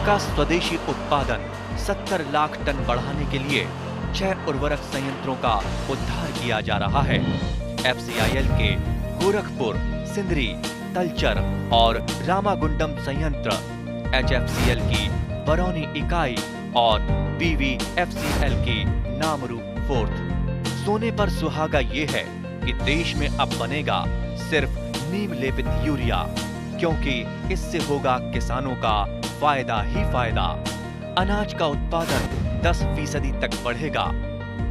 का स्वदेशी उत्पादन 70 लाख टन बढ़ाने के लिए 6 उर्वरक संयंत्रों का उद्धार किया जा रहा है। FCIL के गोरखपुर, सिंदरी, तलचर और रामागुंडम संयंत्र, HFCL की बरौनी इकाई और BVFCL की नामरू फोर्थ। सोने पर सुहागा ये है कि देश में अब बनेगा सिर्फ नीम लेपित यूरिया, क्योंकि इससे होगा किसानों का फायदा ही फायदा। अनाज का उत्पादन 10% तक बढ़ेगा।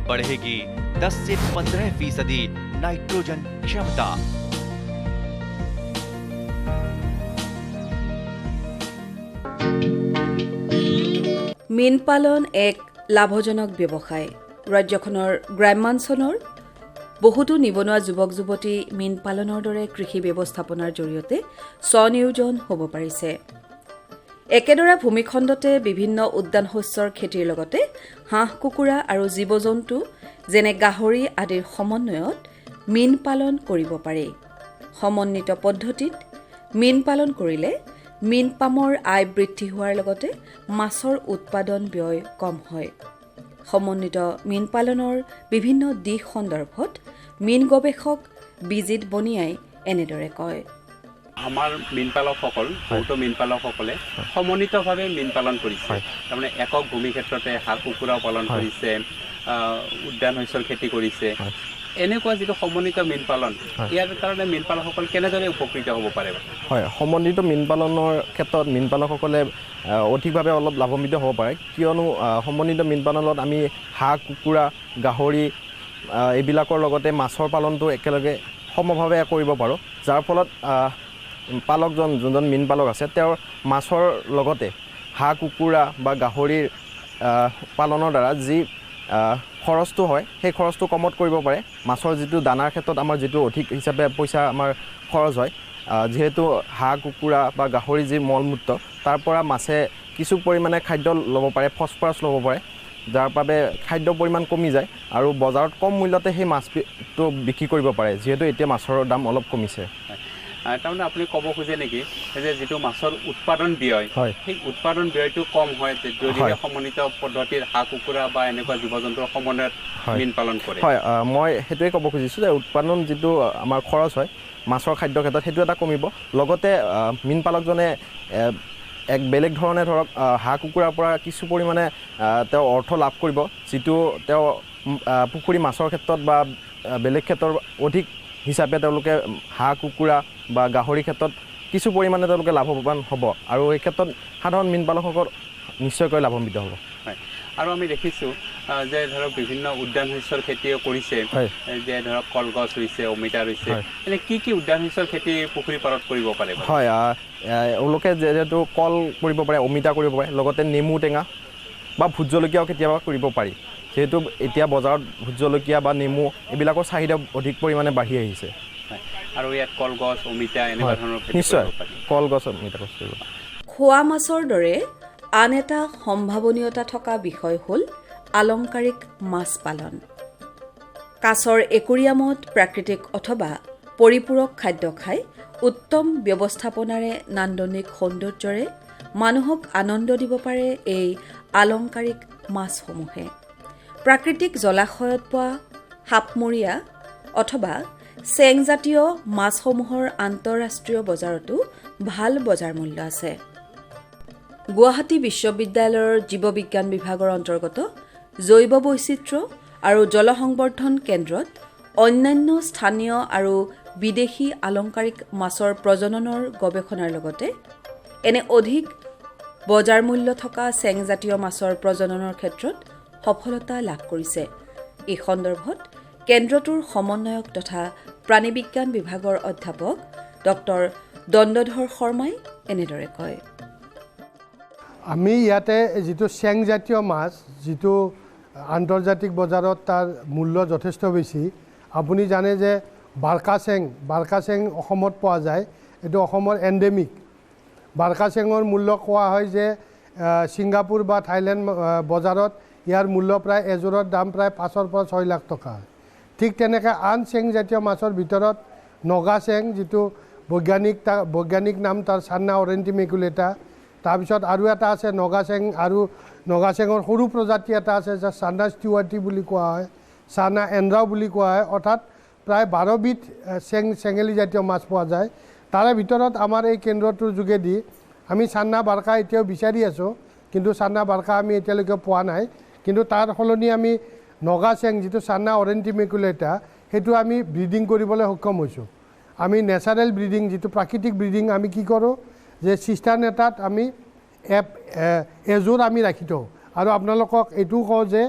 बढ़ेगी 10 से 15% नाइट्रोजन क्षमता। मीन पालन एक लाभजनक व्यवसाय। राज्যখনৰ গ্ৰামাঞ্চলৰ বহুতো নিবনুৱা যুৱক যুৱতী মীন পালনৰ দৰে কৃষি ব্যৱস্থাপনাৰ জৰিয়তে স্বনিয়োজন হ'ব পাৰিছে। একেদৰে ভূমিখণ্ডতে বিভিন্ন উদ্যান শস্যৰ খেতিৰ লগতে হাঁহ কুকুৰা আৰু জীৱ-জন্তু যেনে গাহৰি আদিৰ সমন্বয়ত মীন পালন কৰিব পাৰি। সমন্বিত পদ্ধতিত মীন পালন কৰিলে মীন পামৰ আয় বৃদ্ধি হোৱাৰ লগতে মাছৰ উৎপাদন ব্যয় কম হয়। সমন্বিত মীন পালনৰ বিভিন্ন দিশ সন্দৰ্ভত মীন গৱেষক বিজিত বনিয়াই এনেদৰে কয়। আমাৰ মীন পালকসকল বহুতো মীন পালকসকলে সমন্বিতভাৱে মীন পালন কৰিছে। তাৰমানে একক ভূমি ক্ষেত্ৰতে হাঁহ কুকুৰা পালন কৰিছে, উদ্যান শস্যৰ খেতি কৰিছে। এনেকুৱা যিটো সমন্বিত মীন পালন, ইয়াৰ কাৰণে মীন পালকসকল কেনেদৰে উপকৃত হ'ব পাৰে? হয়, সমন্বিত মীন পালনৰ ক্ষেত্ৰত মীন পালকসকলে অধিকভাৱে অলপ লাভান্বিত হ'ব পাৰে, কিয়নো সমন্বিত মীন পালনত আমি হাঁহ কুকুৰা গাহৰি এইবিলাকৰ লগতে মাছৰ পালনটো একেলগে সমভাৱে কৰিব পাৰোঁ, যাৰ ফলত পালকজন যোনজন মীন পালক আছে তেওঁৰ মাছৰ লগতে হাঁহ কুকুৰা বা গাহৰিৰ পালনৰ দ্বাৰা যি খৰচটো হয় সেই খৰচটো কমত কৰিব পাৰে। মাছৰ যিটো দানাৰ ক্ষেত্ৰত আমাৰ যিটো অধিক হিচাপে পইচা আমাৰ খৰচ হয়, যিহেতু হাঁহ কুকুৰা বা গাহৰি যি মলমূত্ৰ তাৰ পৰা মাছে কিছু পৰিমাণে খাদ্য ল'ব পাৰে, ফচফৰাছ ল'ব পাৰে, যাৰ বাবে খাদ্য পৰিমাণ কমি যায় আৰু বজাৰত কম মূল্যতে সেই মাছটো বিক্ৰী কৰিব পাৰে, যিহেতু এতিয়া মাছৰ দাম অলপ কমিছে। তাৰমানে আপুনি ক'ব খোজে নেকি যে যিটো মাছৰ উৎপাদন ব্যয়, সেই উৎপাদন ব্যয়টো কম হয় যদিহে সমন্বিত পদ্ধতিৰ হাঁহ কুকুৰা বা এনেকুৱা জীৱ জন্তুৰ সমন্বয়ত মীন পালন কৰে? হয়, মই সেইটোৱে ক'ব খুজিছোঁ যে উৎপাদন যিটো আমাৰ খৰচ হয় মাছৰ খাদ্যৰ ক্ষেত্ৰত সেইটো এটা কমিব। লগতে মীন পালকজনে এক বেলেগ ধৰণে ধৰক হাঁহ কুকুৰাৰ পৰা কিছু পৰিমাণে তেওঁ অৰ্থ লাভ কৰিব, যিটো তেওঁ পুখুৰী মাছৰ ক্ষেত্ৰত বা বেলেগ ক্ষেত্ৰৰ অধিক হিচাপে তেওঁলোকে হাঁহ কুকুৰা বা গাহৰিৰ ক্ষেত্ৰত কিছু পৰিমাণে তেওঁলোকে লাভৱান হ'ব, আৰু এই ক্ষেত্ৰত সাধাৰণ মীন পালকসকল নিশ্চয়কৈ লাভান্বিত হ'ব। হয়, আৰু আমি দেখিছোঁ যে ধৰক বিভিন্ন উদ্যান শস্যৰ খেতিও কৰিছে, যে ধৰক কলগছ ৰুইছে, অমিতা ৰুইছে, এনে কি কি উদ্যান শস্যৰ খেতি পুখুৰী পাৰত কৰিব পাৰে? হয়, এওঁলোকে যিহেতু কল কৰিব পাৰে, অমিতা কৰিব পাৰে, লগতে নেমু টেঙা বা ভোট জলকীয়াও কেতিয়াবা কৰিব পাৰি, যিহেতু এতিয়া বজাৰত ভোট জলকীয়া বা নেমু এইবিলাকৰ চাহিদা অধিক পৰিমাণে বাঢ়ি আহিছে। আৰু ইয়াত কলগছ অমিতা এনেকুৱা ধৰণৰ নিশ্চয় কলগছ অমিতা গছ কৰিব। খোৱা মাছৰ দৰে আন এটা সম্ভাৱনীয়তা থকা বিষয় হ'ল আলংকাৰিক মাছ পালন। কাছৰ একুৰিয়ামত প্ৰাকৃতিক অথবা পৰিপূৰক খাদ্য খাই উত্তম ব্যৱস্থাপনাৰে নান্দনিক সৌন্দৰ্যৰে মানুহক আনন্দ দিব পাৰে এই আলংকাৰিক মাছসমূহে। প্ৰাকৃতিক জলাশয়ত পোৱা সাপমূৰীয়া অথবা চেংজাতীয় মাছসমূহৰ আন্তঃৰাষ্ট্ৰীয় বজাৰতো ভাল বজাৰ মূল্য আছে। গুৱাহাটী বিশ্ববিদ্যালয়ৰ জীৱবিজ্ঞান বিভাগৰ অন্তৰ্গত জৈৱ বৈচিত্ৰ্য আৰু জলসংবৰ্ধন কেন্দ্ৰত অন্যান্য স্থানীয় আৰু বিদেশী আলংকাৰিক মাছৰ প্ৰজননৰ গৱেষণাৰ লগতে এনে অধিক বজাৰ মূল্য থকা চেংজাতীয় মাছৰ প্ৰজননৰ ক্ষেত্ৰত সফলতা লাভ কৰিছে। এই সন্দৰ্ভত কেন্দ্ৰটোৰ সমন্বয়ক তথা প্ৰাণীবিজ্ঞান বিভাগৰ অধ্যাপক ডক্টৰ দণ্ডধৰ শৰ্মাই এনেদৰে কয়। আমি ইয়াতে যিটো চেংজাতীয় মাছ, যিটো আন্তৰ্জাতিক বজাৰত তাৰ মূল্য যথেষ্ট বেছি। আপুনি জানে যে বাৰ্কা চেং অসমত পোৱা যায়, এইটো অসমৰ এণ্ডেমিক। বাৰ্কা চেঙৰ মূল্য কোৱা হয় যে ছিংগাপুৰ বা থাইলেণ্ড বজাৰত ইয়াৰ মূল্য প্ৰায় এযোৰৰ দাম প্ৰায় 5 পৰা 6 লাখ টকা। ঠিক তেনেকৈ আন চেংজাতীয় মাছৰ ভিতৰত নগা চেং, যিটো বৈজ্ঞানিক নাম তাৰ চান্না অৰেণ্টিমেকুলেটা, তাৰপিছত আৰু এটা আছে নগাচেং, আৰু নগাচেঙৰ সৰু প্ৰজাতি এটা আছে যাক চানা ষ্টিৱাৰ্টি বুলি কোৱা হয়, চানা এন্দ্ৰাও বুলি কোৱা হয়। অৰ্থাৎ প্ৰায় 12 বিধ চেঙেলী জাতীয় মাছ পোৱা যায়। তাৰে ভিতৰত আমাৰ এই কেন্দ্ৰটোৰ যোগেদি আমি চান্না বাৰ্কা এতিয়াও বিচাৰি আছোঁ, কিন্তু চান্না বাৰ্কা আমি এতিয়ালৈকে পোৱা নাই। কিন্তু তাৰ সলনি আমি নগাচেং যিটো চান্না অৰেণ্টিমেকুলেটা সেইটো আমি ব্ৰিডিং কৰিবলৈ সক্ষম হৈছোঁ। আমি নেচাৰেল ব্ৰিডিং, যিটো প্ৰাকৃতিক ব্ৰিডিং আমি কি কৰোঁ যে চিষ্টাৰ্ণ এটাত আমি এযোৰ আমি ৰাখি থওঁ। আৰু আপোনালোকক এইটোও কওঁ যে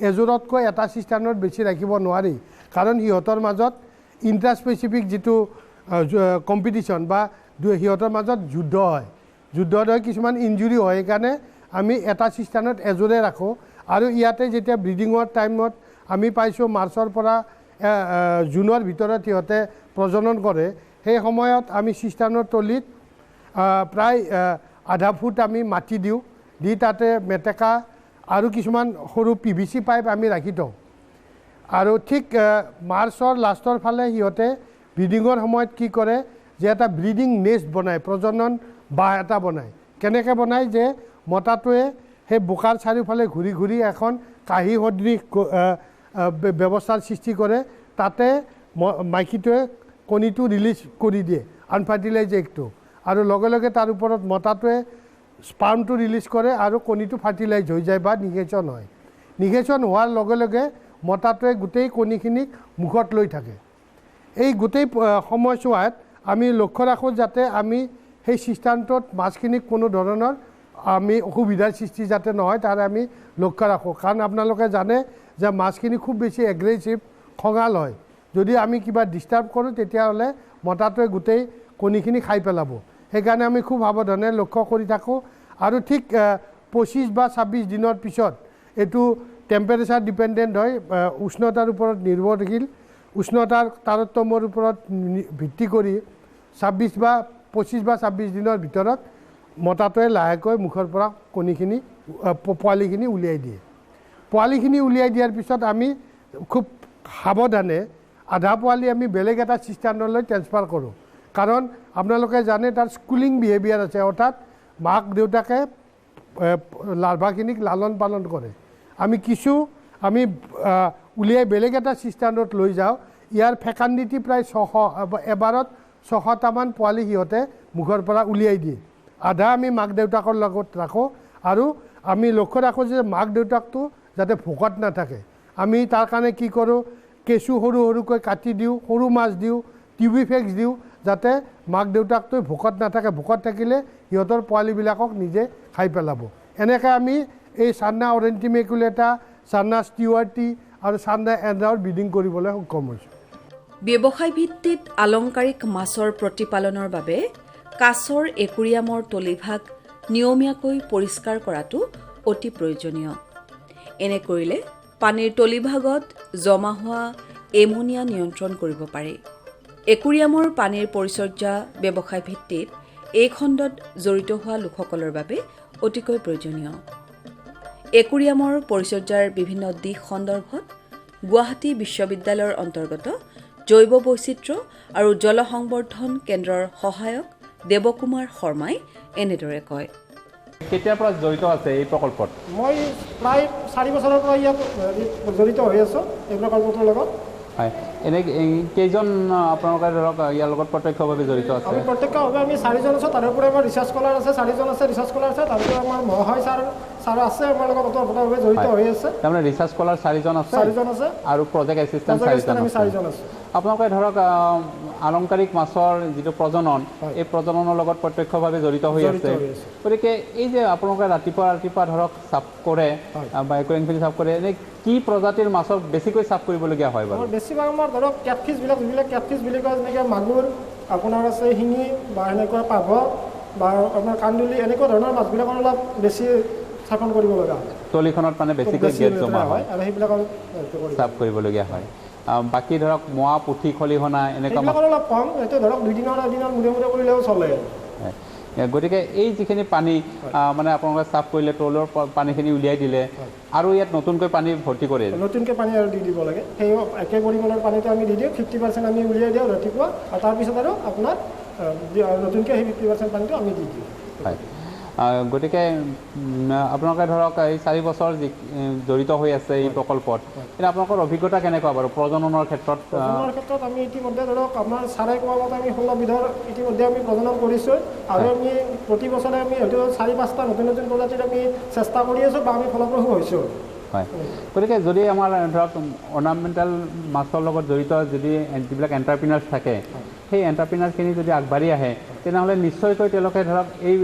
এযোৰতকৈ এটা চিষ্টাৰ্ণত বেছি ৰাখিব নোৱাৰি, কাৰণ সিহঁতৰ মাজত ইণ্টাৰস্পেচিফিক যিটো কম্পিটিশ্যন বা সিহঁতৰ মাজত যুদ্ধ হয়, যুদ্ধত হয় কিছুমান ইঞ্জুৰি হয়। সেইকাৰণে আমি এটা চিষ্টাৰ্ণত এযোৰে ৰাখোঁ। আৰু ইয়াতে যেতিয়া ব্ৰিডিঙৰ টাইমত আমি পাইছোঁ মাৰ্চৰ পৰা জুনৰ ভিতৰত সিহঁতে প্ৰজনন কৰে, সেই সময়ত আমি চিষ্টাৰ্ণৰ তলিত প্ৰায় আধা ফুট আমি মাটি দিওঁ, দি তাতে মেটেকা আৰু কিছুমান সৰু PVC পাইপ আমি ৰাখি থওঁ। আৰু ঠিক মাৰ্চৰ লাষ্টৰ ফালে সিহঁতে ব্ৰিডিঙৰ সময়ত কি কৰে যে এটা ব্ৰিডিং নেষ্ট বনায়, প্ৰজনন বাঁহ এটা বনায়। কেনেকৈ বনায় যে মতাটোৱে সেই বোকাৰ চাৰিওফালে ঘূৰি ঘূৰি এখন কাঁহী সদৃশ ব্যৱস্থাৰ সৃষ্টি কৰে। তাতে মাইকীটোৱে কণীটো ৰিলিজ কৰি দিয়ে, আনফাৰ্টিলাইজ এগটো, আৰু লগে লগে তাৰ ওপৰত মতাটোৱে স্পাৰ্মটো ৰিলিজ কৰে আৰু কণীটো ফাৰ্টিলাইজ হৈ যায় বা নিগেশ্যন হয়। নিগেশ্যন হোৱাৰ লগে লগে মতাটোৱে গোটেই কণীখিনিক মুখত লৈ থাকে। এই গোটেই সময়ছোৱাত আমি লক্ষ্য ৰাখোঁ যাতে আমি সেই চিষ্টাৰ্ণটোত মাছখিনিক কোনো ধৰণৰ আমি অসুবিধাৰ সৃষ্টি যাতে নহয়, তাৰে আমি লক্ষ্য ৰাখোঁ। কাৰণ আপোনালোকে জানে যে মাছখিনি খুব বেছি এগ্ৰেছিভ, খঙাল হয়। যদি আমি কিবা ডিষ্টাৰ্ব কৰোঁ তেতিয়াহ'লে মতাটোৱে গোটেই কণীখিনি খাই পেলাব। সেইকাৰণে আমি খুব সাৱধানে লক্ষ্য কৰি থাকোঁ। আৰু ঠিক 25 বা 26 দিনৰ পিছত এইটো টেম্পাৰেচাৰ ডিপেণ্ডেণ্ট হয়, উষ্ণতাৰ ওপৰত নিৰ্ভৰশীল। উষ্ণতাৰ তাৰতম্যৰ ওপৰত ভিত্তি কৰি 25 বা 26 দিনৰ ভিতৰত মতাটোৱে লাহেকৈ মুখৰ পৰা কণীখিনি পোৱালিখিনি উলিয়াই দিয়ে। পোৱালিখিনি উলিয়াই দিয়াৰ পিছত আমি খুব সাৱধানে আধা পোৱালি আমি বেলেগ এটা চিষ্টাৰ্ণলৈ ট্ৰেন্সফাৰ কৰোঁ। কাৰণ আপোনালোকে জানে তাৰ স্কুলিং বিহেভিয়াৰ আছে, অৰ্থাৎ মাক দেউতাকে লাৰ্ভাখিনিক লালন পালন কৰে। আমি উলিয়াই বেলেগ এটা চিষ্টাৰ্ণত লৈ যাওঁ। ইয়াৰ ফেকাণ্ডিটি প্ৰায় 600, এবাৰত 600টামান পোৱালি সিহঁতে মুখৰ পৰা উলিয়াই দিয়ে। আধা আমি মাক দেউতাকৰ লগত ৰাখোঁ, আৰু আমি লক্ষ্য ৰাখোঁ যে মাক দেউতাকটো যাতে ভোকত নাথাকে। আমি তাৰ কাৰণে কি কৰোঁ, কেঁচু সৰু সৰুকৈ কাটি দিওঁ, সৰু মাছ দিওঁ, টিউবিফেক্স দিওঁ, যাতে মাক দেউতাকটো ভোকত নাথাকে। ভোকত থাকিলে সিহঁতৰ পোৱালিবিলাকক নিজে খাই পেলাব। এনেকৈ আমি এই চান্না অৰেণ্টিমেকুলেটা, চান্না ষ্টিৱাৰ্টি আৰু চান্না এন্দ্ৰাৰ ব্ৰিডিং কৰিবলৈ সক্ষম হৈছোঁ। ব্যৱসায় ভিত্তিত আলংকাৰিক মাছৰ প্ৰতিপালনৰ বাবে কাছৰ একুৰিয়ামৰ তলিভাগ নিয়মীয়াকৈ পৰিষ্কাৰ কৰাটো অতি প্ৰয়োজনীয়। এনে কৰিলে পানীৰ তলিভাগত জমা হোৱা এমনিয়া নিয়ন্ত্ৰণ কৰিব পাৰি। একুৰিয়ামৰ পানীৰ পৰিচৰ্যা ব্যৱসায় ভিত্তিত এই খণ্ডত জড়িত হোৱা লোকসকলৰ বাবে অতিকৈ প্ৰয়োজনীয়। একুৰিয়ামৰ পৰিচৰ্যাৰ বিভিন্ন দিশ সন্দৰ্ভত গুৱাহাটী বিশ্ববিদ্যালয়ৰ অন্তৰ্গত জৈৱ বৈচিত্ৰ্য আৰু জলসংবৰ্ধন কেন্দ্ৰৰ সহায়ক দেৱকুমাৰ শৰ্মাই এনেদৰে কয়। কেতিয়াৰ পৰা জড়িত আছে এই প্ৰকল্পত? মই প্ৰায় 4 বছৰৰ পৰা ইয়াত জড়িত হৈ আছোঁ এই প্ৰকল্পটোৰ লগত। হয়, এনে কেইজন আপোনালোকে ধৰক ইয়াৰ লগত প্ৰত্যক্ষভাৱে জড়িত আছে? আমি প্ৰত্যক্ষভাৱে আমি 4জন আছোঁ। তাৰোপৰি আমাৰ ৰিচাৰ্চ স্কলাৰ আছে, 4জন আছে ৰিচাৰ্চ স্কলাৰ আছে। তাৰপিছত আমাৰ মহাশয় ছাৰ আছে আমাৰ লগত ওতঃপ্ৰোতভাৱে জড়িত হৈ আছে। তাৰমানে ৰিচাৰ্চ স্কলাৰ 4জন আছে আৰু প্ৰজেক্ট এছিষ্টেণ্ট 4জন আছে। আপোনালোকে ধৰক আলংকাৰিক মাছৰ যিটো প্ৰজনন, এই প্ৰজননৰ লগত প্ৰত্যক্ষভাৱে জড়িত হৈ আছে। গতিকে এই যে আপোনালোকে ৰাতিপুৱা ধৰক চাফ কৰে বা একুৰিয়ামখিনি চাফ কৰে, এনে কি প্ৰজাতিৰ মাছক বেছিকৈ চাফ কৰিবলগীয়া হয় বাৰু? বেছিভাগ আমাৰ ধৰক কেটফিছবিলাক, যিবিলাক কেটফিছ বুলি কয়, যেনেকৈ মাগুৰ, আপোনাৰ আছে শিঙি বা এনেকুৱা পাভ বা আপোনাৰ কান্দুলি, এনেকুৱা ধৰণৰ মাছবিলাকৰ অলপ বেছি চাফন কৰিব লগা হয়। তলিখনত মানে বেছিকৈ গেছ জমা হয় আৰু সেইবিলাকৰ চাফ কৰিবলগীয়া হয়। বাকী ধৰক মোৱা, পুঠি, খলিহনা এনেকুৱা অলপ কম, এইটো ধৰক 2 দিনৰ এদিনৰ মূৰে মূৰে কৰিলেও চলে। গতিকে এই যিখিনি পানী মানে আপোনালোকে চাফ কৰিলে, তলৰ পানীখিনি উলিয়াই দিলে আৰু ইয়াত নতুনকৈ পানী ভৰ্তি কৰে, নতুনকৈ পানী আৰু দি দিব লাগে। সেই একে পৰিমাণৰ পানীটো আমি দি দিওঁ, 50% আমি উলিয়াই দিওঁ ৰাতিপুৱা, আৰু তাৰপিছত আৰু আপোনাৰ নতুনকৈ সেই 50% পানীটো আমি দি দিওঁ। হয়, গতিকে আপোনালোকে ধৰক এই 4 বছৰ জড়িত হৈ আছে এই প্ৰকল্পত এতিয়া আপোনালোকৰ অভিজ্ঞতা কেনেকুৱা বাৰু প্ৰজননৰ ক্ষেত্ৰত প্ৰজননৰ ক্ষেত্ৰত আমি ইতিমধ্যে ধৰক আমাৰ ছাৰে কোৱা মতে আমি 16 বিধৰ ইতিমধ্যে আমি প্ৰজনন কৰিছোঁ আৰু আমি প্ৰতি বছৰে আমি হয়তো 4-5টা নতুন নতুন প্ৰজাতিৰ আমি চেষ্টা কৰি আছোঁ বা আমি ফলপ্ৰসূ হৈছোঁ হয় গতিকে যদি আমাৰ ধৰক অৰ্নামেণ্টেল মাছৰ লগত জড়িত যদি যিবিলাক এণ্টাৰপ্ৰিনাৰ্ছ থাকে সেই এণ্টাৰপ্ৰিনাৰ্ছখিনি যদি আগবাঢ়ি আহে তেনেহ'লে নিশ্চয়কৈ তেওঁলোকে ধৰক এই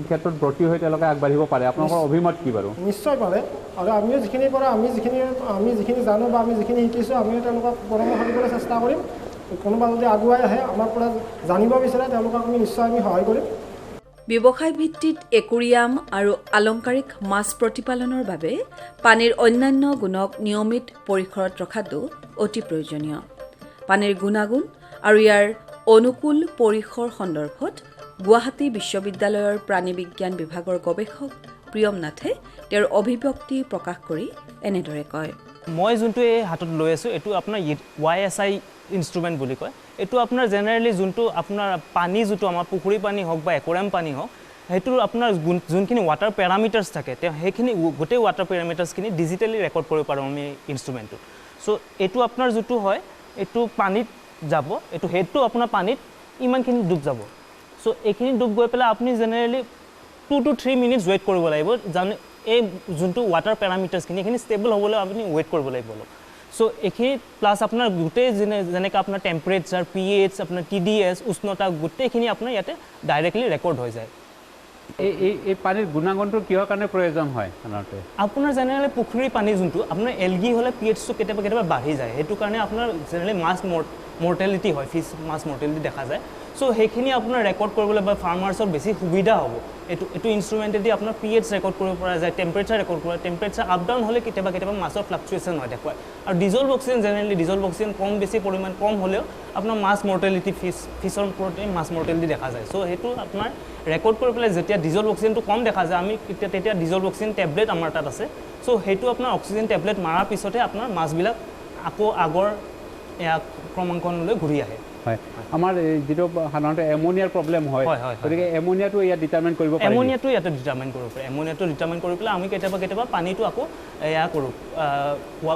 ক্ষেত্ৰত ব্ৰতী হৈ তেওঁলোকে আগবাঢ়িব পাৰে আপোনালোকৰ অভিমত কি বাৰু নিশ্চয় পাৰে আৰু আমিও যিখিনিৰ পৰা আমি যিখিনি জানো বা আমি যিখিনি শিকিছোঁ আমিও তেওঁলোকক পৰামৰ্শ দিবলৈ চেষ্টা কৰিম কোনোবা যদি আগুৱাই আহে আমাৰ পৰা জানিব বিচাৰে তেওঁলোকক আমি নিশ্চয় আমি সহায় কৰিম ব্যৱসায় ভিত্তিত একুৰিয়াম আৰু আলংকাৰিক মাছ প্ৰতিপালনৰ বাবে পানীৰ অন্যান্য গুণক নিয়মিত পৰিসৰত ৰখাটো অতি প্ৰয়োজনীয় পানীৰ গুণাগুণ আৰু ইয়াৰ অনুকূল পৰিসৰ সন্দৰ্ভত গুৱাহাটী বিশ্ববিদ্যালয়ৰ প্ৰাণী বিজ্ঞান বিভাগৰ গৱেষক প্ৰিয়ম নাথে তেওঁৰ অভিব্যক্তি প্ৰকাশ কৰি এনেদৰে কয় মই যোনটো এই হাতত লৈ আছোঁ এইটো আপোনাৰ YSI ইনষ্ট্ৰুমেণ্ট বুলি কয় এইটো আপোনাৰ জেনেৰেলি যোনটো আপোনাৰ পানী যোনটো আমাৰ পুখুৰী পানী হওক বা একুৱাৰিয়াম পানী হওক সেইটোৰ আপোনাৰ যোনখিনি ৱাটাৰ পেৰামিটাৰ্ছ থাকে তেওঁ সেইখিনি গোটেই ৱাটাৰ পেৰামিটাৰ্ছখিনি ডিজিটেলি ৰেকৰ্ড কৰিব পাৰোঁ আমি ইনষ্ট্ৰুমেণ্টটো চ' এইটো আপোনাৰ যোনটো হয় এইটো পানীত যাব এইটো হেডটো আপোনাৰ পানীত ইমানখিনি ডুব যাব চ' এইখিনি ডুব গৈ পেলাই আপুনি জেনেৰেলি 2 to 3 মিনিটছ ৱেইট কৰিব লাগিব জানে এই যোনটো ৱাটাৰ পেৰামিটাৰ্ছখিনি এইখিনি ষ্টেবল হ'বলৈ আপুনি ৱেইট কৰিব লাগিব অলপ চ' এইখিনি প্লাছ আপোনাৰ গোটেই যেনেকৈ আপোনাৰ টেম্পাৰেচাৰ pH আপোনাৰ TDS উষ্ণতা গোটেইখিনি আপোনাৰ ইয়াতে ডাইৰেক্টলি ৰেকৰ্ড হৈ যায় এই পানীৰ গুণাগুণটো কিহৰ কাৰণে প্ৰয়োজন হয় সাধাৰণতে আপোনাৰ জেনেৰেলি পুখুৰীৰ পানী যোনটো আপোনাৰ এলগি হ'লে pHটো কেতিয়াবা বাঢ়ি যায় সেইটো কাৰণে আপোনাৰ জেনেৰেলি মাছ মৰ্টেলিটি হয় ফিছ মাছ মৰ্টেলিটি দেখা যায় চ' সেইখিনি আপোনাৰ ৰেকৰ্ড কৰিবলৈ বা ফাৰ্মাৰ্ছৰ বেছি সুবিধা হ'ব এইটো ইনষ্ট্ৰুমেণ্টেদি আপোনাৰ pH ৰেকৰ্ড কৰিব পৰা যায় টেম্পাৰেচাৰ ৰেকৰ্ড কৰা টেম্পাৰেচাৰ আপ ডাউন হ'লে কেতিয়াবা মাছৰ ফ্লাকচুৱেশ্যন হয় দেখুৱায় আৰু dissolved oxygen generally dissolved oxygen কম বেছি পৰিমাণ কম হ'লেও আপোনাৰ মাছ মৰ্টেলিটি ফিছৰ ওপৰতে মাছ মৰ্টেলিটি দেখা যায় চ' সেইটো আপোনাৰ ৰেকৰ্ড কৰি পেলাই যেতিয়া ডিজলভ অক্সিজেনটো কম দেখা যায় আমি তেতিয়া ডিজলভ অক্সিজেন টেবলেট আমাৰ তাত আছে চ' সেইটো আপোনাৰ অক্সিজেন টেবলেট মাৰাৰ পিছতে আপোনাৰ মাছবিলাক আকৌ আগৰ ক্ৰমাংকনলৈ ঘূৰি আহে হয় আমাৰ যিটো সাধাৰণতে এমোনিয়াৰ প্ৰব্লেম হয় গতিকে এমোনিয়াটো ইয়াত ডিটাৰমাইন কৰিব পাৰি এমোনিয়াটো ইয়াতে ডিটাৰমাইন কৰিব পাৰি এমোনিয়াটো ডিটাৰমাইন কৰি পেলাই আমি কেতিয়াবা পানীটো আকৌ কৰোঁ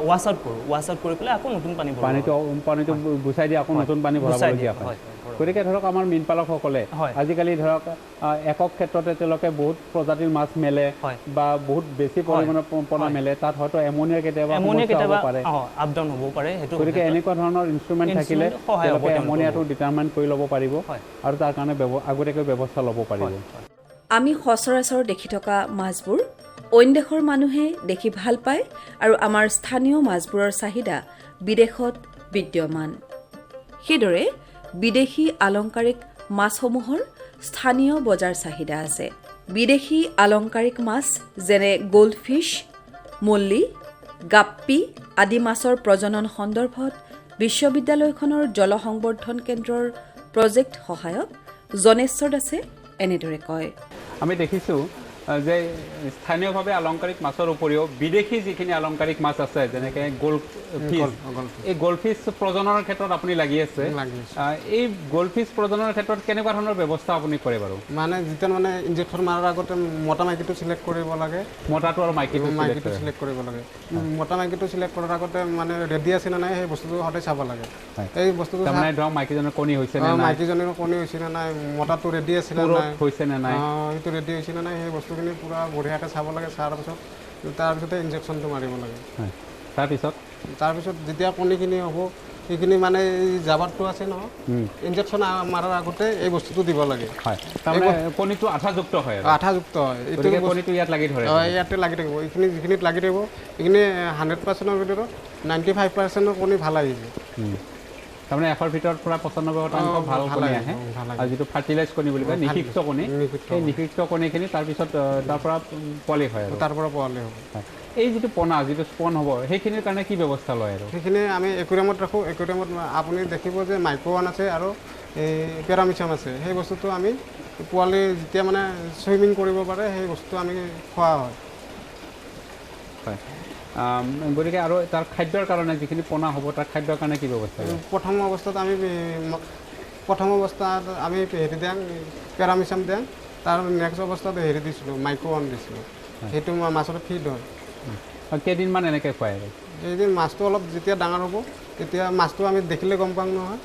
ৱাছ আউট কৰি পেলাই আকৌ নতুন পানীটো গুচাই দি আকৌ নতুন পানী ভৰাবলগীয়া হয় গতিকে ধৰক আমাৰ মীন পালকসকলে আজিকালি ধৰক একক ক্ষেত্ৰতে তেওঁলোকে বহুত প্ৰজাতিৰ মাছ মেলে বা বহুত বেছি পৰিমাণৰ পোনা মেলে তাত হয়তো এমোনিয়াৰ কেতিয়াবা আপ ডাউন হ'ব পাৰে সেইটো গতিকে এনেকুৱা ধৰণৰ ইনষ্ট্ৰুমেণ্ট থাকিলে তেওঁলোকে এমোনিয়াটো ডিটাৰমাইন কৰি ল'ব পাৰিব আৰু তাৰ কাৰণে আগতীয়াকৈ ব্যৱস্থা ল'ব পাৰিব আমি সচৰাচৰ দেখি থকা মাছবোৰ অইন দেশৰ মানুহে দেখি ভাল পায় আৰু আমাৰ স্থানীয় মাছবোৰৰ চাহিদা বিদেশত বিদ্যমান সেইদৰে বিদেশী আলংকাৰিক মাছসমূহৰ স্থানীয় বজাৰ চাহিদা আছে বিদেশী আলংকাৰিক মাছ যেনে গোল্ডফিছ মল্লী গাপ্পি আদি মাছৰ প্ৰজনন সন্দৰ্ভত বিশ্ববিদ্যালয়খনৰ জলসংবৰ্ধন কেন্দ্ৰৰ প্ৰজেক্ট সহায়ক জনেশ্বৰ দাসে এনেদৰে কয় আমি দেখিছোঁ যে স্থানীয়ভাৱে আলংকাৰিক মাছৰ উপৰিও বিদেশী যিখিনি আলংকাৰিক মাছ আছে যেনেকৈ গোল্ডফিছ এই গোল্ডফিছ প্ৰজননৰ ক্ষেত্ৰত আপুনি লাগি আছে এই গোল্ডফিছ প্ৰজননৰ ক্ষেত্ৰত কেনেকুৱা ধৰণৰ ব্যৱস্থা আপুনি কৰে বাৰু মানে যেতিয়া মানে ইনজেকশ্যন মাৰাৰ আগতে মতা মাইকীটো চিলেক্ট কৰিব লাগে মতাটো আৰু মাইকীটো চিলেক্ট কৰিব লাগে মতা মাইকীটো চিলেক্ট কৰাৰ আগতে মানে ৰেডি আছে নে নাই সেই বস্তুটো সদায় চাব লাগে এই বস্তুটো তাৰমানে ধৰক মাইকীজনৰ কণী হৈছে নে নাই মাইকীজনীৰ কণী হৈছে নে নাই মতাটো ৰেডি আছে নে নাই হৈছে নে নাই সেইটো ৰেডি হৈছে নে নাই সেই বস্তুখিনি পুৰা বঢ়িয়াকৈ চাব লাগে তাৰপিছতে ইনজেকশ্যনটো মাৰিব লাগে তাৰপিছত যেতিয়া কণীখিনি হ'ব সেইখিনি মানে এই জাবাৰটো আছে নহয় ইনজেকশ্যন মাৰাৰ আগতে এই বস্তুটো দিব লাগে কণীটো আঠাযুক্ত হয় এইটো কণীটো ইয়াত লাগি ধৰে ইয়াতে লাগি থাকিব এইখিনি যিখিনিত লাগি থাকিব এইখিনি 100%ৰ ভিতৰত 95%ৰ কণী ভাল আহিছে তাৰমানে 100ৰ ভিতৰত পুৰা 95% ভাল কণী আহে আৰু যিটো ফাৰ্টিলাইজ কণী বুলি কয় নিষিক্ত কণী সেই নিষিক্ত কণীখিনি তাৰপিছত তাৰ পৰা পোৱালি হয় হ'ব এই যিটো পোনা যিটো স্পন হ'ব সেইখিনিৰ কাৰণে কি ব্যৱস্থা লয় আৰু সেইখিনি আমি একুৰিয়ামত ৰাখোঁ একুৰিয়ামত আপুনি দেখিব যে মাইক্ৰ'ৱান আছে আৰু এই পেৰামিচাম আছে সেই বস্তুটো আমি পোৱালি যেতিয়া মানে চুইমিং কৰিব পাৰে সেই বস্তুটো আমি খোৱা হয় গতিকে আৰু তাৰ খাদ্যৰ কাৰণে যিখিনি পোনা হ'ব তাৰ খাদ্যৰ কাৰণে কি ব্যৱস্থা প্ৰথম অৱস্থাত আমি হেৰি দিওঁ পেৰামিচাম দিওঁ তাৰ নেক্সট অৱস্থাত হেৰি দিছিলোঁ মাইক্ৰ' 1 দিছিলোঁ সেইটো মাছৰ ফিড হয় কেইদিনমান এনেকৈ খুৱাই এদিন মাছটো অলপ যেতিয়া ডাঙৰ হ'ব তেতিয়া মাছটো আমি দেখিলে গম পাম নহয়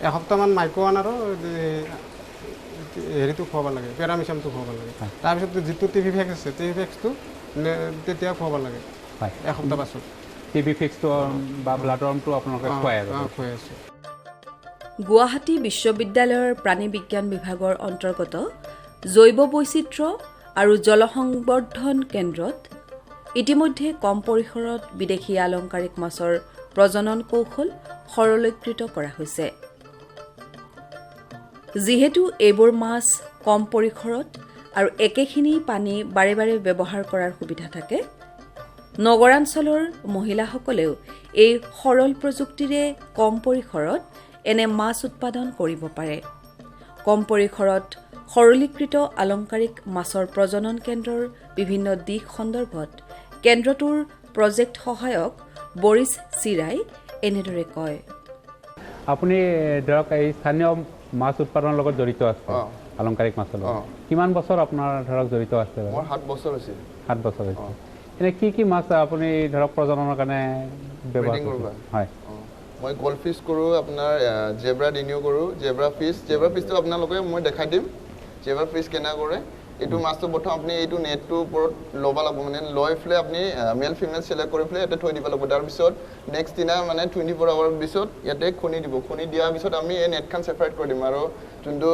এসপ্তাহমান মাইক্ৰ' 1 আৰু হেৰিটো খুৱাব লাগে পেৰামিচামটো খুৱাব লাগে তাৰপিছত যিটো টিভি ফেক্স আছে টিভি ফেক্সটো তেতিয়া খুৱাব লাগে এসপ্তাহ পাছত টিভি ফিক্সটো বা ব্লাডৰমটো আপোনালোকে খুৱাই খুৱাই আছোঁ গুৱাহাটী বিশ্ববিদ্যালয়ৰ প্ৰাণী বিজ্ঞান বিভাগৰ অন্তৰ্গত জৈৱ বৈচিত্ৰ্য আৰু জলসংবৰ্ধন কেন্দ্ৰত ইতিমধ্যে কম পৰিসৰত বিদেশী আলংকাৰিক মাছৰ প্ৰজনন কৌশল সৰলীকৃত কৰা হৈছে যিহেতু এইবোৰ মাছ কম পৰিসৰত আৰু একেখিনি পানী বাৰে বাৰে ব্যৱহাৰ কৰাৰ সুবিধা থাকে নগৰাঞ্চলৰ মহিলাসকলেও এই সৰল প্ৰযুক্তিৰে কম পৰিসৰত এনে মাছ উৎপাদন কৰিব পাৰে কম পৰিসৰত সৰলীকৃত আলংকাৰিক মাছৰ প্ৰজনন কেন্দ্ৰৰ বিভিন্ন দিশ সন্দৰ্ভত কেন্দ্ৰটোৰ প্ৰজেক্ট সহায়ক বৰিছ চিৰাই এনেদৰে কয় আপুনি ধৰক এই স্থানীয় মাছ উৎপাদনৰ লগত জড়িত আছে আলংকাৰিক মাছৰ লগত কিমান বছৰ আপোনাৰ ধৰক জড়িত আছে মোৰ 7 বছৰ হৈছে 7 বছৰ হৈছে এনে কি মাছ আপুনি ধৰক প্ৰজননৰ কাৰণে ব্যৱহাৰ কৰে হয় মই গল্ড ফিছ কৰোঁ আপোনাৰ জেব্ৰা ৰিনিউ কৰোঁ জেব্ৰা ফিছটো আপোনালোকে মই দেখাই দিম জেব্ৰা ফিছ কেনে কৰে এইটো মাছটো প্ৰথম আপুনি এইটো নেটটোৰ ওপৰত ল'ব লাগিব মানে লৈ পেলাই আপুনি মেল ফিমেল চিলেক্ট কৰি পেলাই ইয়াতে থৈ দিব লাগিব তাৰপিছত নেক্সট দিনা মানে 24 আৱাৰৰ পিছত ইয়াতে খুনি দিব খুনি দিয়াৰ পিছত আমি এই নেটখন ছেপাৰেট কৰি দিম আৰু যোনটো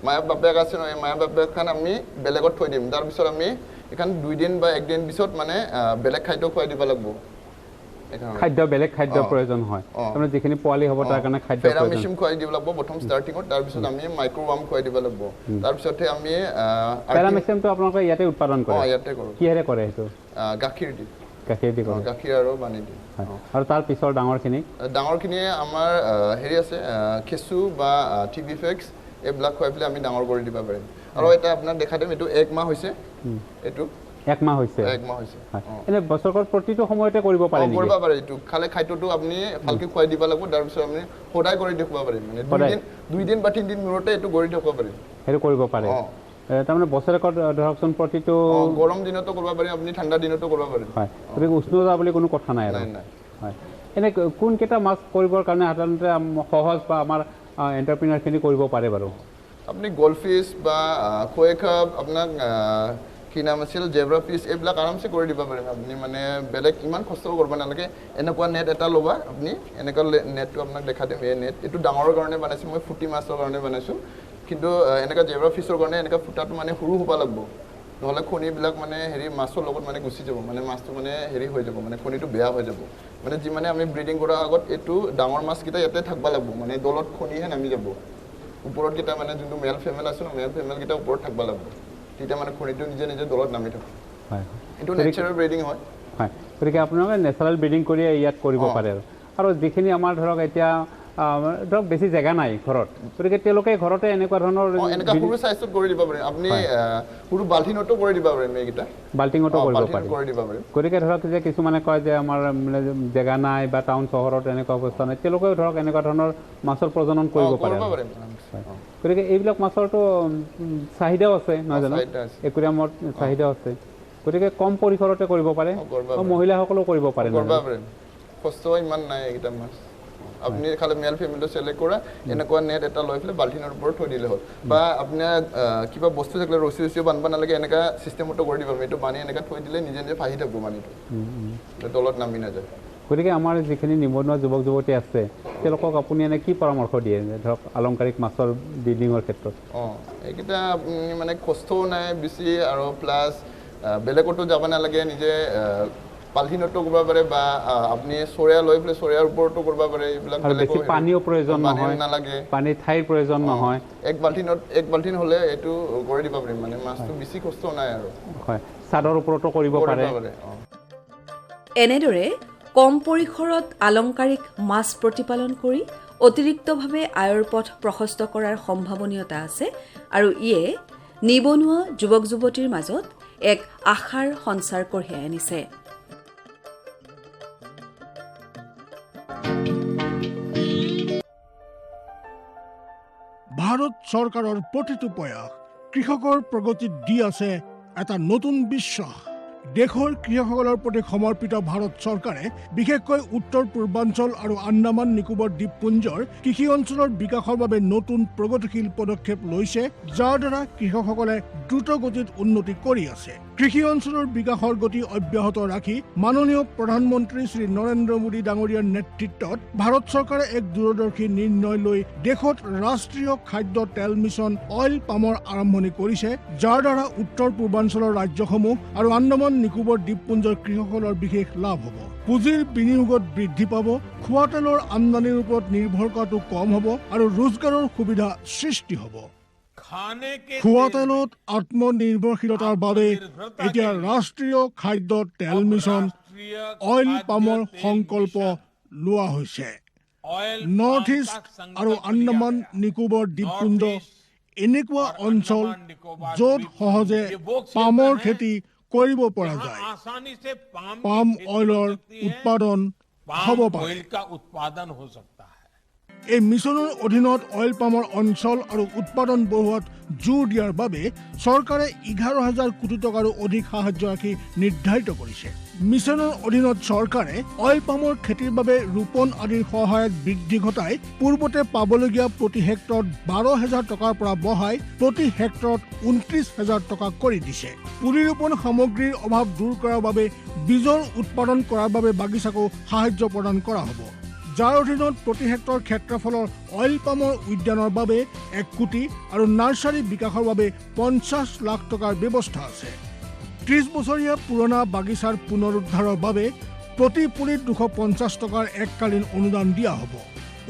মায়া বাপেক আছে নহয় মায়া বাপেকখন আমি বেলেগত থৈ দিম তাৰপিছত আমি এখন 2 দিন বা 1 দিন পিছত মানে বেলেগ খাদ্য খুৱাই দিব লাগিব খাদ্য বেলেগ খাদ্য প্ৰয়োজন হয় তাৰমানে যিখিনি পোৱালি হ'ব তাৰ কাৰণে খাদ্য পেৰামিচিম খুৱাই দিব লাগিব প্ৰথম ষ্টাৰ্টিঙত তাৰপিছত আমি মাইক্ৰ'ৱাৰ্ম খুৱাই দিব লাগিব তাৰপিছতহে আমি পেৰামিচিমটো আপোনালোকে ইয়াতে উৎপাদন কৰে ইয়াতে কৰোঁ কিহেৰে কৰে সেইটো গাখীৰ দি কৰে গাখীৰ আৰু পানী দি আৰু তাৰ পিছৰ ডাঙৰখিনিয়ে আমাৰ হেৰি আছে কেঁচু বা টিভি ফেক্স এইবিলাক খুৱাই পেলাই আমি ডাঙৰ কৰি দিব পাৰিম আৰু এটা আপোনাক দেখাই দিম এইটো 1 মাহ হৈছে এইটো 1 মাহ হৈছে এনে বছৰত প্ৰতিটো সময়তে কৰিব পাৰে এইটো খালে খাদ্যটো আপুনি ভালকৈ খুৱাই দিব লাগিব তাৰপিছত আপুনি সদায় কৰি দেখুৱাব পাৰিম মানে 2 দিন বা 3 দিন মূৰতে এইটো কৰি দেখুৱাব পাৰিম সেইটো কৰিব পাৰে তাৰমানে বছৰেকত ধৰকচোন প্ৰতিটো গৰম দিনতো কৰিব পাৰিম আপুনি ঠাণ্ডা দিনতো কৰিব পাৰিম হয় গতিকে উষ্ণতা বুলি কোনো কথা নাই আৰু হয় এনে কোনকেইটা মাছ কৰিবৰ কাৰণে সাধাৰণতে সহজ বা আমাৰ এণ্টাৰপ্ৰিনাৰখিনি কৰিব পাৰে বাৰু আপুনি গল্ড ফিছ বা খৈ খাপ আপোনাক কি নাম আছিল জেব্ৰা ফিছ এইবিলাক আৰামছে কৰি দিব পাৰিম আপুনি মানে বেলেগ ইমান কষ্ট কৰিব নালাগে এনেকুৱা নেট এটা ল'বা আপুনি এনেকুৱা নেটটো আপোনাক দেখাই দিম এই নেট এইটো ডাঙৰৰ কাৰণে বনাইছোঁ মই ফুটি মাছৰ কাৰণে বনাইছোঁ কিন্তু এনেকুৱা জেব্ৰা ফিছৰ কাৰণে এনেকুৱা ফুটাটো মানে সৰু হ'ব লাগিব নহ'লে কণীবিলাক মানে হেৰি মাছৰ লগত মানে গুচি যাব মানে মাছটো মানে হেৰি হৈ যাব মানে কণীটো বেয়া হৈ যাব মানে যিমানে আমি ব্ৰিডিং কৰাৰ আগত এইটো ডাঙৰ মাছকেইটা ইয়াতে থাকিব লাগিব মানে দলত কণীহে নামি যাব ওপৰত কেইটা মানে যোনটো মেল ফিমেল আছে মেল ফিমেলকেইটা ওপৰত থাকিব লাগিব তেতিয়া মানে কণীটো নিজে নিজে দলত নামি থাকে এইটো নেচাৰেল ব্ৰিডিং হয় গতিকে আপোনালোকে নেচাৰেল ব্ৰিডিং কৰি ইয়াত কৰিব পাৰে আৰু যিখিনি আমাৰ ধৰক এতিয়া ধৰক বেছি জেগা নাই ঘৰত গতিকে তেওঁলোকে ঘৰতে এনেকুৱা ধৰণৰ সৰু চাইজত কৰি দিব পাৰিম আপুনি সৰু বাল্টিঙতো কৰি দিব পাৰিম এইকেইটা বাল্টিঙতো কৰিব পাৰিম গতিকে ধৰক যে কিছুমানে কয় যে আমাৰ জেগা নাই বা টাউন চহৰত এনেকুৱা অৱস্থা নাই তেওঁলোকেও ধৰক এনেকুৱা ধৰণৰ মাছৰ প্ৰজনন কৰিব পাৰে গতিকে এইবিলাক মাছৰতো চাহিদাও আছে নহয় জানো একুৰিয়ামত চাহিদাও আছে গতিকে কম পৰিসৰতে কৰিব পাৰে আৰু মহিলাসকলেও কৰিব পাৰে কষ্ট ইমান নাই এইকেইটা মাছ আপুনি খালি মেল ফিমেলটো চিলেক্ট কৰা এনেকুৱা নেট এটা লৈ পেলাই বাল্টিঙৰ ওপৰত থৈ দিলে হ'ল বা আপোনাৰ কিবা বস্তু থাকিলে ৰছী বান্ধিব নালাগে এনেকুৱা চিষ্টেমতো কৰি দিব এইটো বানি এনেকৈ থৈ দিলে নিজে নিজে ফাহি থাকিব পানীটো তলত নামি নাযায় গতিকে আমাৰ যিখিনি নিবনুৱা যুৱক যুৱতী আছে তেওঁলোকক আপুনি এনে কি পৰামৰ্শ দিয়ে ধৰক আলংকাৰিক মাছৰ ব্ৰিডিঙৰ ক্ষেত্ৰত এইকেইটা আপুনি মানে কষ্টও নাই বেছি আৰু প্লাছ বেলেগতো যাব নালাগে নিজে পালথিনতো কৰিব পাৰে বা আপুনি চৰিয়া লৈ পেলাই চৰিয়াৰ ওপৰতো কৰিব পাৰে এইবিলাক বেছি পানীও প্ৰয়োজন নহয় নালাগে পানীৰ ঠাইৰ প্ৰয়োজন নহয় এক বাল্টিন হ'লে এইটো কৰি দিব পাৰিম মানে মাছটো বেছি কষ্ট নাই আৰু হয় ছাদৰ ওপৰতো কৰিব পাৰে এনেদৰে কম পৰিসৰত আলংকাৰিক মাছ প্ৰতিপালন কৰি অতিৰিক্তভাৱে আয়ৰ পথ প্ৰশস্ত কৰাৰ সম্ভাৱনীয়তা আছে আৰু ইয়ে নিবনুৱা যুৱক যুৱতীৰ মাজত এক আশাৰ সঞ্চাৰ কঢ়িয়াই আনিছে ভাৰত চৰকাৰৰ প্ৰতিটো প্ৰয়াস কৃষকৰ প্ৰগতিত দি আছে এটা নতুন বিশ্বাস। দেশৰ কৃষকসকলৰ প্ৰতি সমৰ্পিত ভাৰত চৰকাৰে বিশেষকৈ উত্তৰ পূৰ্বাঞ্চল আৰু আন্দামান নিকোবৰ দ্বীপপুঞ্জৰ কৃষি অঞ্চলৰ বিকাশৰ বাবে নতুন প্ৰগতিশীল পদক্ষেপ লৈছে, যাৰ দ্বাৰা কৃষকসকলে দ্ৰুত গতিত উন্নতি কৰি আছে। কৃষি অঞ্চলৰ বিকাশৰ গতি অব্যাহত ৰাখি মাননীয় প্ৰধানমন্ত্ৰী শ্ৰী নৰেন্দ্ৰ মোদী ডাঙৰীয়াৰ নেতৃত্বত ভাৰত চৰকাৰে এক দূৰদৰ্শী নিৰ্ণয় লৈ দেশত ৰাষ্ট্ৰীয় খাদ্য তেল মিছন অইল পামৰ আৰম্ভণি কৰিছে, যাৰ দ্বাৰা উত্তৰ পূৰ্বাঞ্চলৰ ৰাজ্যসমূহ আৰু আন্দামান নিকোবৰ দ্বীপপুঞ্জৰ কৃষকসকলৰ বিশেষ লাভ হ'ব। পুঁজিৰ বিনিয়োগত বৃদ্ধি পাব, খোৱা তেলৰ আমদানিৰ ওপৰত নিৰ্ভৰ কৰাটো কম হ'ব আৰু ৰোজগাৰৰ সুবিধা সৃষ্টি হ'ব। খোৱা তেলত আত্মনিৰ্ভৰশীলতাৰ বাবে এতিয়া ৰাষ্ট্ৰীয় খাদ্য তেল মিছন অইল পামৰ সংকল্প লোৱা হৈছে। নৰ্থ ইষ্ট আৰু আন্দামান নিকোবৰ দ্বীপপুঞ্জ এনেকুৱা অঞ্চল য'ত সহজে পামৰ খেতি কৰিব পৰা যায়। পাম অইলৰ উৎপাদন হ'ব পাৰে। এই মিছনৰ অধীনত অইল পামৰ অঞ্চল আৰু উৎপাদন বঢ়োৱাত জোৰ দিয়াৰ বাবে চৰকাৰে 11,000 কোটি টকাৰো অধিক সাহায্য ৰাখি নিৰ্ধাৰিত কৰিছে। মিছনৰ অধীনত চৰকাৰে অইল পামৰ খেতিৰ বাবে ৰোপণ আদিৰ সহায়ত বৃদ্ধি ঘটাই পূৰ্বতে পাবলগীয়া প্ৰতি হেক্টৰত 12,000 টকাৰ পৰা বঢ়াই প্ৰতি হেক্টৰত 29,000 টকা কৰি দিছে। পুলি ৰোপণ সামগ্ৰীৰ অভাৱ দূৰ কৰাৰ বাবে বীজৰ উৎপাদন কৰাৰ বাবে বাগিচাকো সাহায্য প্ৰদান কৰা হ'ব, যাৰ অধীনত প্ৰতি হেক্টৰ ক্ষেত্ৰফলৰ অইল পামৰ উদ্যানৰ বাবে 1 কোটি আৰু নাৰ্চাৰী বিকাশৰ বাবে 50 লাখ টকাৰ ব্যৱস্থা আছে। 30 বছৰীয়া পুৰণা বাগিচাৰ পুনৰুদ্ধাৰৰ বাবে প্ৰতি পুলিত 250 টকাৰ এককালীন অনুদান দিয়া হ'ব।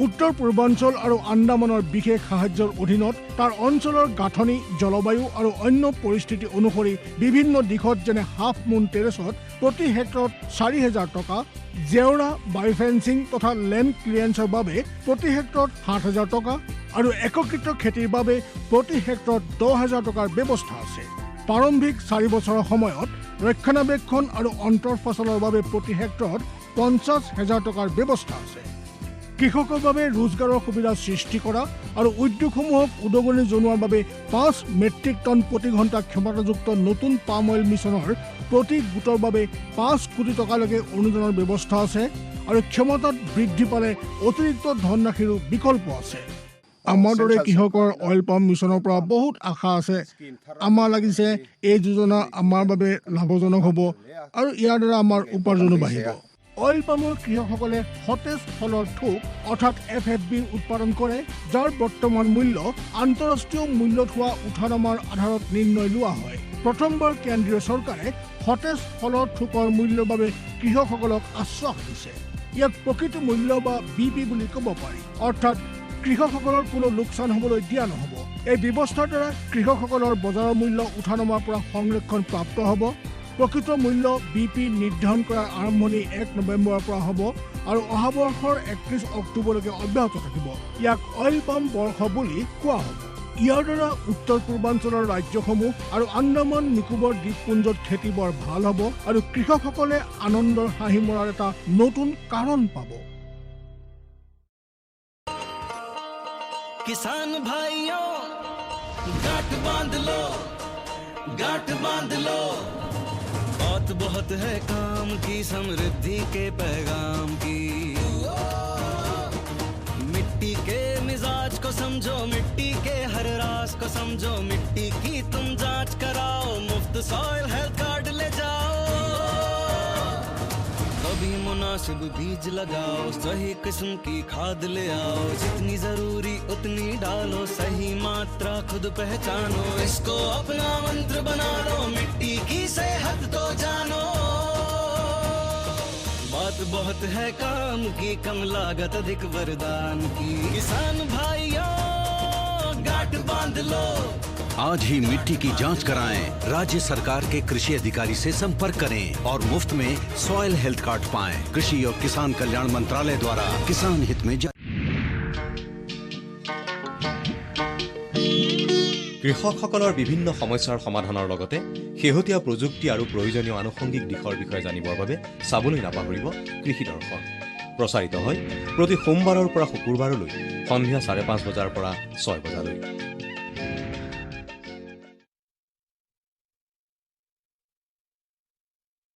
উত্তৰ পূৰ্বাঞ্চল আৰু আন্দামানৰ বিশেষ সাহায্যৰ অধীনত তাৰ অঞ্চলৰ গাঁথনি, জলবায়ু আৰু অন্য পৰিস্থিতি অনুসৰি বিভিন্ন দিশত যেনে হাফ মুন টেৰেছত প্ৰতি হেক্টৰত 4,000 টকা, জেওৰা, বায়'ফেন্সিং তথা লেণ্ড ক্লিয়াৰেন্সৰ বাবে প্ৰতি হেক্টৰত 7,000 টকা আৰু একত্ৰিত খেতিৰ বাবে প্ৰতি হেক্টৰত 10,000 টকাৰ ব্যৱস্থা আছে। প্ৰাৰম্ভিক 4 বছৰৰ সময়ত ৰক্ষণাবেক্ষণ আৰু অন্তৰ্ফচলৰ বাবে প্ৰতি হেক্টৰত 50,000 টকাৰ ব্যৱস্থা আছে। কৃষকৰ বাবে ৰোজগাৰৰ সুবিধা সৃষ্টি কৰা আৰু উদ্যোগসমূহক উদগনি জনোৱাৰ বাবে 5 মেট্ৰিক টন প্ৰতি ঘণ্টা ক্ষমতাযুক্ত নতুন পাম অইল মিছনৰ প্ৰতি গোটৰ বাবে 5 কোটি টকালৈকে অনুদানৰ ব্যৱস্থা আছে আৰু ক্ষমতাত বৃদ্ধি পালে অতিৰিক্ত ধনৰাশিৰো বিকল্প আছে। আমাৰ দৰে কৃষকৰ অইল পাম মিছনৰ পৰা বহুত আশা আছে। আমাৰ লাগিছে এই যোজনা আমাৰ বাবে লাভজনক হ'ব আৰু ইয়াৰ দ্বাৰা আমাৰ উপাৰ্জনো বাঢ়িব। অইল পামৰ কৃষকসকলে সতেজ ফলৰ থোক অৰ্থাৎ FFB উৎপাদন কৰে, যাৰ বৰ্তমান মূল্য আন্তঃৰাষ্ট্ৰীয় মূল্যত হোৱা উঠানামাৰ আধাৰত নিৰ্ণয় লোৱা হয়। প্ৰথমবাৰ কেন্দ্ৰীয় চৰকাৰে সতেজ ফলৰ থোকৰ মূল্যৰ বাবে কৃষকসকলক আশ্বাস দিছে। ইয়াক প্ৰকৃত মূল্য বা BP বুলি ক'ব পাৰি, অৰ্থাৎ কৃষকসকলৰ কোনো লোকচান হ'বলৈ দিয়া নহ'ব। এই ব্যৱস্থাৰ দ্বাৰা কৃষকসকলৰ বজাৰৰ মূল্য উঠানামাৰ পৰা সংৰক্ষণ প্ৰাপ্ত হ'ব। প্ৰকৃত মূল্য BP নিৰ্ধাৰণ কৰাৰ আৰম্ভণি 1 নৱেম্বৰৰ পৰা হ'ব আৰু অহা বৰ্ষৰ 31 অক্টোবৰলৈকে অব্যাহত থাকিব। ইয়াক অইল পাম বৰ্ষ বুলি কোৱা হ'ব। ইয়াৰ দ্বাৰা উত্তৰ পূৰ্বাঞ্চলৰ ৰাজ্যসমূহ আৰু আন্দামান নিকোবৰ দ্বীপপুঞ্জত খেতি বৰ ভাল হ'ব আৰু কৃষকসকলে আনন্দৰ হাঁহি মৰাৰ এটা নতুন কাৰণ পাব। किसान भाइयों गांठ बांध लो, गांठ बांध लो, बहुत बहुत है काम की, समृद्धि के पैगाम की। मिट्टी के मिजाज को समझो, मिट्टी के हर राज को समझो, मिट्टी की तुम जांच कराओ, मुफ्त सॉइल हेल्थ कार्ड ले जाओ। कभी मुनासिब बीज लगाओ, सही किस्म की खाद ले आओ, जितनी जरूरी उतनी डालो, सही मात्रा खुद पहचानो, इसको अपना मंत्र बना लो, मिट्टी की सेहत तो जानो। बात बहुत है काम की, कम लागत अधिक वरदान की, किसान भाइयों गांठ बांध लो। आज ही मिट्टी की जांच कराएं, राज्य सरकार के कृषि अधिकारी से संपर्क करें और मुफ्त में सॉइल हेल्थ कार्ड पाएं। कृषि और किसान कल्याण मंत्रालय द्वारा किसान हित में কৃষকসকলৰ বিভিন্ন সমস্যাৰ সমাধানৰ লগতে শেহতীয়া প্ৰযুক্তি আৰু প্ৰয়োজনীয় আনুষংগিক দিশৰ বিষয়ে জানিবৰ বাবে চাবলৈ নাপাহৰিব কৃষি দৰ্শন। প্ৰচাৰিত হয় প্ৰতি সোমবাৰৰ পৰা শুকুৰবাৰলৈ সন্ধিয়া 5:30 বজাৰ পৰা 6 বজালৈ।